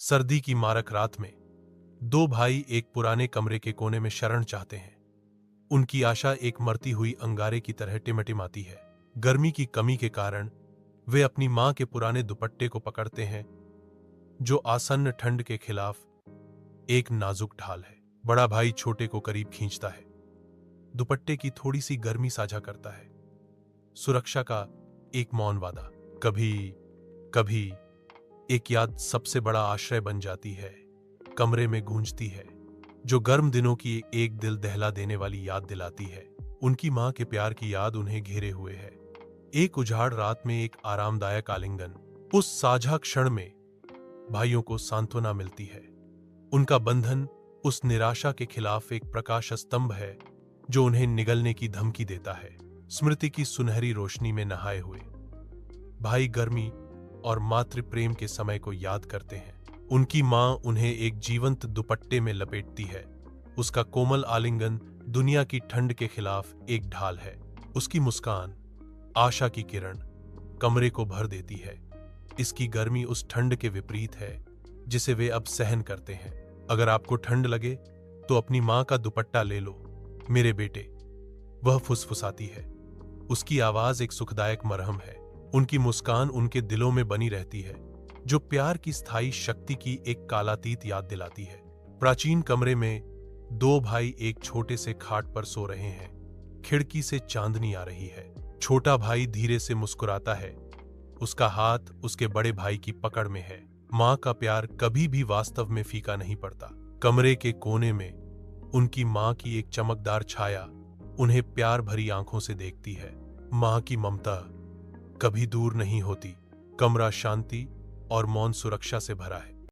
सर्दी की मारक रात में दो भाई एक पुराने कमरे के कोने में शरण चाहते हैं। उनकी आशा एक मरती हुई अंगारे की तरह टिमटिमाती है। गर्मी की कमी के कारण वे अपनी मां के पुराने दुपट्टे को पकड़ते हैं, जो आसन्न ठंड के खिलाफ एक नाजुक ढाल है। बड़ा भाई छोटे को करीब खींचता है, दुपट्टे की थोड़ी सी गर्मी साझा करता है। सुरक्षा का एक मौन वादा, कभी कभी एक याद सबसे बड़ा आश्रय बन जाती है। कमरे में गूंजती है, जो गर्म दिनों की एक दिल दहला देने वाली याद दिलाती है। उनकी मां के प्यार की याद उन्हें घेरे हुए है। एक उजाड़ रात में एक आरामदायक आलिंगन, उस साझा क्षण में भाइयों को सांत्वना मिलती है। उनका बंधन उस निराशा के खिलाफ एक प्रकाश स्तंभ है, जो उन्हें निगलने की धमकी देता है। स्मृति की सुनहरी रोशनी में नहाए हुए भाई गर्मी और मातृ प्रेम के समय को याद करते हैं। उनकी मां उन्हें एक जीवंत दुपट्टे में लपेटती है। उसका कोमल आलिंगन दुनिया की ठंड के खिलाफ एक ढाल है। उसकी मुस्कान, आशा की किरण, कमरे को भर देती है। इसकी गर्मी उस ठंड के विपरीत है जिसे वे अब सहन करते हैं। अगर आपको ठंड लगे तो अपनी मां का दुपट्टा ले लो मेरे बेटे, वह फुसफुसाती है। उसकी आवाज एक सुखदायक मरहम है। उनकी मुस्कान उनके दिलों में बनी रहती है, जो प्यार की स्थायी शक्ति की एक कालातीत याद दिलाती है। प्राचीन कमरे में दो भाई एक छोटे से खाट पर सो रहे हैं। खिड़की से चांदनी आ रही है। छोटा भाई धीरे से मुस्कुराता है। उसका हाथ उसके बड़े भाई की पकड़ में है। मां का प्यार कभी भी वास्तव में फीका नहीं पड़ता। कमरे के कोने में उनकी मां की एक चमकदार छाया उन्हें प्यार भरी आंखों से देखती है। मां की ममता कभी दूर नहीं होती। कमरा शांति और मौन सुरक्षा से भरा है।